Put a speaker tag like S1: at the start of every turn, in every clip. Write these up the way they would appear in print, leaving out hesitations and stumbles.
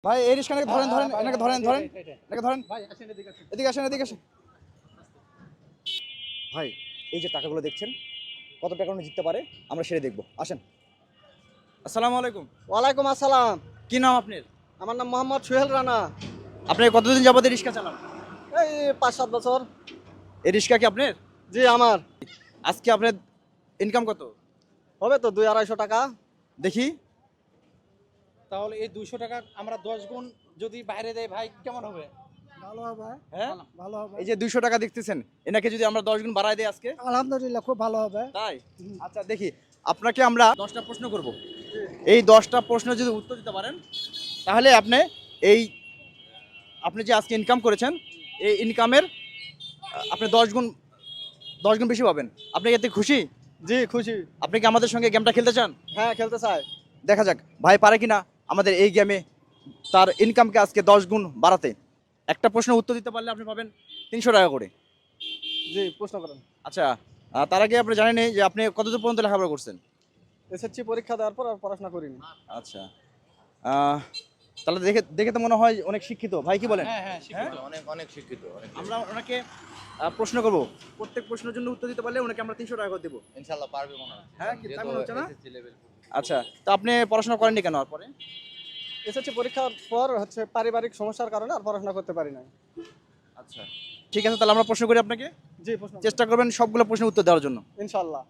S1: ভাই এই রিস্কাটাকে ধরেন ধরেন এনাকে ধরেন ধরেন এনাকে ধরেন এদিকে আসেন এদিকে আসেন ভাই এই যে টাকাগুলো দেখছেন কত টাকা উনি জিততে পারে আমরা সেটা দেখবো আসেন আসসালামু আলাইকুম
S2: ওয়ালাইকুম আসসালাম।
S1: কি নাম আপনার
S2: আমার নাম মোহাম্মদ সোহেল রানা।
S1: আপনি কতদিন যাবত এই রিক্সা চালান
S2: এই 5-7 বছর।
S1: এই রিক্সা কি আপনার
S2: জি আমার।
S1: আজকে আপনার ইনকাম কত
S2: হবে তো 200-250 টাকা।
S1: দেখি
S3: তাহলে এই 200 টাকা আমরা 10 গুণ যদি বাইরে দেয় ভাই কেমন হবে?
S2: ভালো হবে।
S1: হ্যাঁ
S2: ভালো হবে।
S1: এই যে 200 টাকা দেখতেছেন এনাকে যদি আমরা 10 গুণ বাড়ায় দেই আজকে
S2: আলহামদুলিল্লাহ খুব ভালো হবে।
S1: তাই আচ্ছা দেখি আপনাকে আমরা 10টা প্রশ্ন করব এই 10টা প্রশ্ন যদি উত্তর দিতে পারেন তাহলে আপনি যে আজকে ইনকাম করেছেন এই ইনকামের আপনি 10 গুণ বেশি পাবেন আপনি এতে খুশি
S2: জি খুশি।
S1: আপনি কি আমাদের সঙ্গে গেমটা খেলতে চান
S2: হ্যাঁ খেলতে চাই।
S1: দেখা যাক ভাই পারে কিনা আমাদের এই গেমে তার ইনকামকে আজকে 10 গুণ বাড়াতে একটা প্রশ্নের উত্তর দিতে পারলে আপনি পাবেন 300 টাকা করে
S2: জি প্রশ্ন করেন।
S1: আচ্ছা তার আগে আপনি জানেন যে আপনি কতদূর পর্যন্ত লেখাপড়া করছেন
S2: এসএসসি পরীক্ষা দেওয়ার পর আর পড়াশোনা করিনি।
S1: আচ্ছা তাহলে দেখে দেখে তো মনে হয় অনেক শিক্ষিত ভাই কি বলেন
S3: হ্যাঁ হ্যাঁ শিক্ষিত।
S4: অনেক অনেক শিক্ষিত অনেক
S1: আমরা ওনাকে প্রশ্ন করব প্রত্যেক প্রশ্নের জন্য উত্তর দিতে পারলে ওনাকে আমরা 300 টাকা করে দেবো
S4: ইনশাআল্লাহ পারবে মনে হয়
S1: হ্যাঁ কি তাই মনে হচ্ছে না
S4: SSC level
S1: আচ্ছা তো আপনি পড়াশোনা করেননি কেন আর পরে
S2: এসএসসি পরীক্ষার পর হচ্ছে পারিবারিক সমস্যার কারণে আর পড়াশোনা করতে পারি না।
S1: আচ্ছা ঠিক আছে তাহলে আমরা প্রশ্ন করি আপনাকে
S2: জি প্রশ্ন
S1: চেষ্টা করবেন সবগুলো প্রশ্নের উত্তর দেওয়ার জন্য
S2: ইনশাআল্লাহ।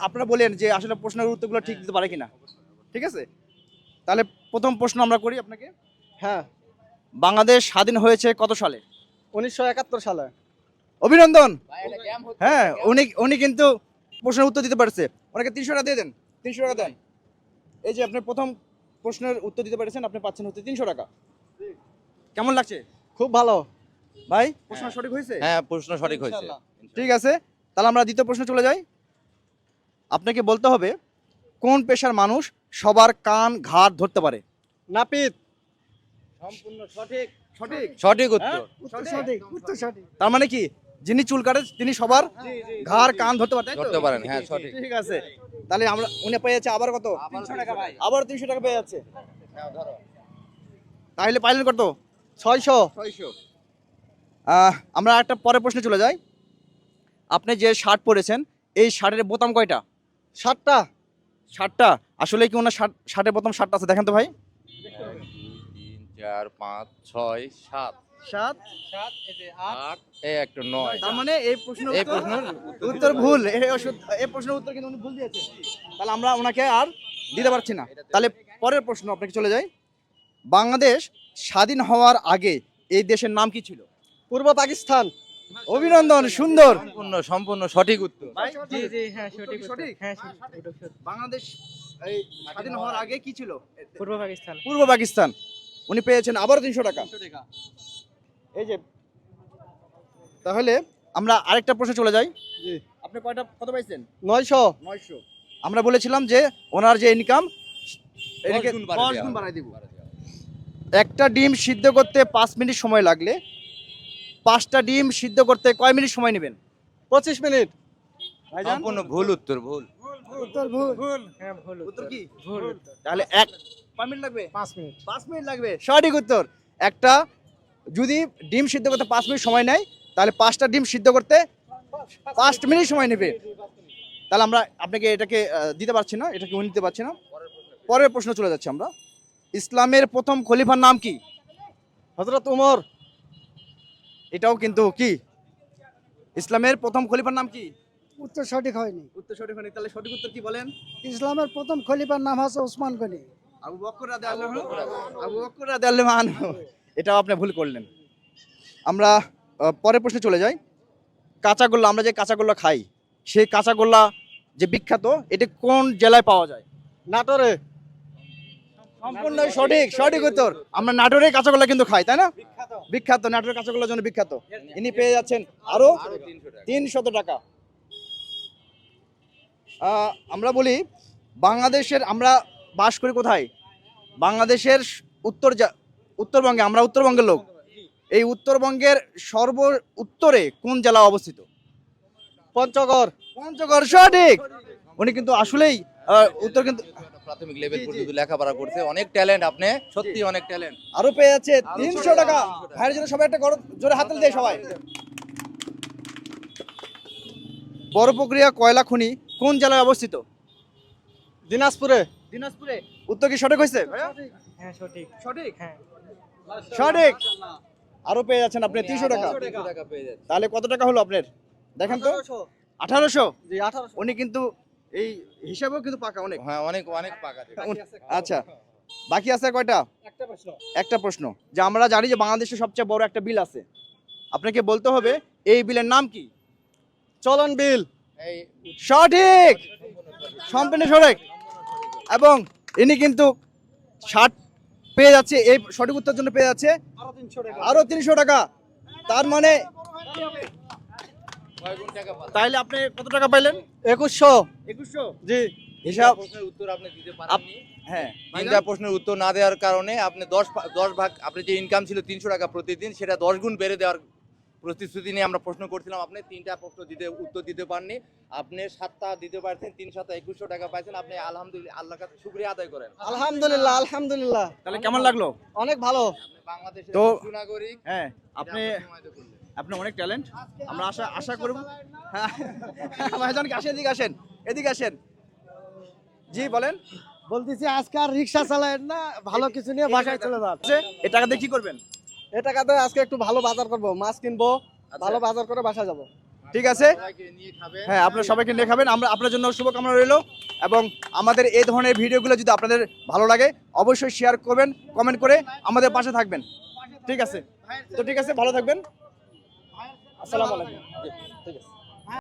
S1: আপনারা বলেন যে আসলে প্রশ্নের উত্তরগুলো ঠিক দিতে পারে কিনা ঠিক আছে তাহলে প্রথম প্রশ্ন আমরা করি আপনাকে
S2: হ্যাঁ
S1: বাংলাদেশ স্বাধীন হয়েছে কত সালে
S2: 1971 সালে।
S1: অভিনন্দন
S4: ভাই এটা গেম হচ্ছে
S1: হ্যাঁ উনি কিন্তু প্রশ্নের উত্তর দিতে পারছে ওনাকে 300 টাকা দিয়ে দেন 300 টাকা দেন এই যে আপনি প্রথম প্রশ্নের উত্তর দিতে পেরেছেন আপনি পাচ্ছেন হচ্ছে 300 টাকা কেমন লাগছে
S2: খুব ভালো।
S1: ভাই প্রশ্ন সঠিক হয়েছে
S4: হ্যাঁ প্রশ্ন সঠিক হয়েছে
S2: ইনশাআল্লাহ।
S1: ঠিক আছে তাহলে আমরা দ্বিতীয় প্রশ্ন চলে যাই আপনাকে বলতে হবে কোন পেশার মানুষ সবার কান ঘাড় ধরতে পারে
S2: নাপিত।
S4: সম্পূর্ণ সঠিক
S1: সঠিক
S4: সঠিক উত্তর
S2: সঠিক উত্তর সঠিক।
S1: তার মানে কি যিনি চুল কাটে তিনি সবার ঘাড় কান ধরতে পারেন তাই তো?
S4: ধরতে পারেন হ্যাঁ সঠিক
S1: ঠিক আছে তাহলে উনি পেয়ে যাচ্ছে আবার কত
S4: 300 টাকা ভাই
S1: আবার 300 টাকা পেয়ে যাচ্ছে
S4: হ্যাঁ ধরো
S1: তাহলে পাইলেন কত
S2: 600।
S1: 600 আমরা একটা পরের প্রশ্নে চলে যাই আপনি যে শার্ট পরেছেন এই শার্টের বোতাম কয়টা
S2: 7টা।
S1: 60টা আসলে কি ওনার শার্টের বোতাম 60টা আছে দেখেন তো ভাই
S4: 1 2 3 4 5 6 7
S1: 7
S3: 7 এই যে 8
S4: 8 এই একটা 9
S1: তার মানে এই প্রশ্নের
S4: এই প্রশ্নের
S1: উত্তর ভুল এই প্রশ্নের উত্তর কিন্তু উনি ভুল দিয়েছেন তাহলে আমরা ওনাকে আর দিতে পারছি না তাহলে পরের প্রশ্ন আপনাকে চলে যাই বাংলাদেশ স্বাধীন হওয়ার আগে এই দেশের নাম কি ছিল
S2: পূর্ব পাকিস্তান।
S1: অভিনন্দন সুন্দর
S4: সম্পূর্ণ সঠিক উত্তর
S3: জি জি হ্যাঁ সঠিক
S1: সঠিক
S3: হ্যাঁ সঠিক
S1: বাংলাদেশ এই স্বাধীন হওয়ার আগে কি ছিল
S3: পূর্ব পাকিস্তান।
S1: পূর্ব পাকিস্তান উনি পেয়েছেন আবার 300 টাকা এই যে তাহলে আমরা আরেকটা প্রশ্ন চলে যাই
S2: জি
S1: আপনি কত পাইছেন
S2: 900।
S1: 900 আমরা বলেছিলাম যে ওনার যে ইনকাম
S4: 10 গুণ বাড়ায়
S1: 10
S4: দেওয়া
S1: গুণ
S4: হবে।
S1: বাড়াই দিব একটা ডিম সিদ্ধ করতে 5 মিনিট সময় লাগলে 5টা ডিম সিদ্ধ করতে কয় মিনিট সময় নেবেন
S2: 25 মিনিট।
S1: ভাইজান
S4: সম্পূর্ণ ভুল উত্তর ভুল
S2: উত্তর ভুল।
S3: হ্যাঁ ভুল
S1: উত্তর কি
S3: ভুল
S1: তাহলে কয় মিনিট লাগবে
S2: 5 মিনিট।
S1: 5 মিনিট লাগবে সঠিক উত্তর একটা যদি ডিম সিদ্ধ করতে 5 মিনিট সময় নেয় তাহলে 5টা ডিম সিদ্ধ করতে 5 মিনিট সময় নেবে তাহলে আমরা আপনাকে এটাকে দিতে পারছি না এটাকে উনি দিতে পারছি না পরের প্রশ্ন চলে যাচ্ছে আমরা ইসলামের প্রথম খলিফার নাম কি
S2: হযরত উমর।
S1: এটাও কিন্তু কি ইসলামের প্রথম খলিফার নাম কি
S2: উত্তর সঠিক হয়নি।
S1: উত্তর সঠিক হয়নি তাহলে সঠিক উত্তর কি বলেন
S2: ইসলামের প্রথম খলিফার নাম হচ্ছে ওসমান গনি।
S1: আবু বকর রাদিয়াল্লাহু আনহু এটাও আপনি ভুল করলেন আমরা পরের প্রশ্নে চলে যাই কাঁচাগোল্লা আমরা যে কাঁচাগোল্লা খাই সেই কাঁচাগোল্লা যে বিখ্যাত এটা কোন জেলায় পাওয়া যায়
S2: নাটোরে।
S1: সম্পূর্ণ সঠিক উত্তর আমরা নাটোরের কাঁচাগোল্লা কিন্তু খাই তাই না বিখ্যাত নাটোরের কাঁচাগোল্লার জন্য বিখ্যাত ইনি পেয়ে যাচ্ছেন আরো 300 টাকা আমরা বলি বাংলাদেশের আমরা বাস করি কোথায় বাংলাদেশের উত্তরবঙ্গে আমরা উত্তরবঙ্গের লোক এই উত্তরবঙ্গের সর্ব উত্তরে কোন জেলা অবস্থিত
S2: পঞ্চগড়।
S1: পঞ্চগড় সঠিক উনি কিন্তু আসলেই উত্তর কিন্তু
S4: প্রাথমিক লেভেল
S1: জি, জি।
S4: পর্যন্ত লেখাপড়া করছে, অনেক ট্যালেন্ট আপনি, সত্যি অনেক ট্যালেন্ট।
S1: আরো পেয়ে যাচ্ছে 300 টাকা। ভাইয়ের জন্য সবাই একটা জোরে হাততালি দেয় সবাই। বড়পুকুরিয়া কয়লা খনি কোন জেলায় অবস্থিত?
S2: দিনাজপুরে।
S1: দিনাজপুরে। উত্তর কি সঠিক হয়েছে ভাইয়া?
S2: হ্যাঁ সঠিক।
S1: সঠিক।
S2: হ্যাঁ
S1: সঠিক। আরো পেয়ে যাচ্ছেন আপনি 300 টাকা।
S4: 300 টাকা পেয়ে যাচ্ছে।
S1: তাহলে কত টাকা হলো আপনার? দেখেন তো।
S2: 1800
S1: 1800।
S2: জি 1800
S1: উনি কিন্তু এই হিসাবেও কিন্তু পাকা অনেক।
S4: হ্যাঁ, অনেক অনেক পাকা আছে।
S1: আচ্ছা, বাকি আছে কয়টা?
S3: একটা প্রশ্ন।
S1: একটা প্রশ্ন, যে আমরা জানি যে বাংলাদেশের সবচেয়ে বড় একটা বিল আছে, আপনাকে বলতে হবে এই বিলের নাম কি?
S2: চলন বিল।
S4: এই
S1: সঠিক, সম্পূর্ণ সঠিক। এবং ইনি কিন্তু 60 পেয়ে যাচ্ছে, এই সঠিক উত্তরের জন্য পেয়ে যাচ্ছে
S3: আরো 300 টাকা।
S1: আরো 300 টাকা। তার মানে
S4: কয় গুণ টাকা পাচ্ছেন?
S1: তাইলে আপনি কত টাকা পাইলেন?
S2: 2100।
S1: 2100।
S2: জি
S1: হিসাব।
S4: প্রশ্নের উত্তর আপনি দিতে পারেননি।
S1: হ্যাঁ,
S4: তিনটা প্রশ্নের উত্তর না দেওয়ার কারণে আপনি 10 ভাগ, আপনি যে ইনকাম ছিল 300 টাকা প্রতিদিন, সেটা 10 গুণ বেড়ে দেওয়ার প্রতিশ্রুতি নিয়ে আমরা প্রশ্ন করছিলাম। আপনি 3টা প্রশ্ন উত্তর দিতে পারেননি। আপনি 7টা দিতে পারছেন, 3 7 2100 টাকা পাইছেন। আপনি আলহামদুলিল্লাহ, আল্লাহর কাছে শুকরিয়া আদায় করেন।
S2: আলহামদুলিল্লাহ আলহামদুলিল্লাহ।
S1: তাহলে কেমন লাগলো?
S2: অনেক ভালো।
S4: আপনি বাংলাদেশের
S1: তো-
S4: একজন সুনাগরিক।
S1: হ্যাঁ, আপনি
S4: এটা প্রমাণিত করলেন।
S1: আপনি অনেক ট্যালেন্ট। আমরা আশা করব। হ্যাঁ, ভাইজান আসেন, এদিকে আসেন, এদিকে আসেন। জি বলেন।
S2: বলতেছি আজকে আর রিক্সা চালায়েন না, ভালো কিছু নিয়ে বাসায় চলে যান।
S1: এই টাকা দিয়ে কি করবেন?
S2: এই টাকাতে আজকে একটু ভালো বাজার করব, মাছ কিনবো, ভালো বাজার করে বাসায় যাব।
S1: ঠিক আছে।
S4: সবাইকে নিয়ে খাবেন।
S1: হ্যাঁ, আপনারা সবাইকে নিয়ে খাবেন। আমরা আপনার জন্য শুভকামনা রইল। এবং আমাদের এই ধরনের ভিডিওগুলো যদি আপনাদের ভালো লাগে, অবশ্যই শেয়ার করবেন, কমেন্ট করে আমাদের পাশে থাকবেন। ঠিক আছে, তো ঠিক আছে, ভালো থাকবেন। আসসালামু আলাইকুম। জি, ঠিক আছে।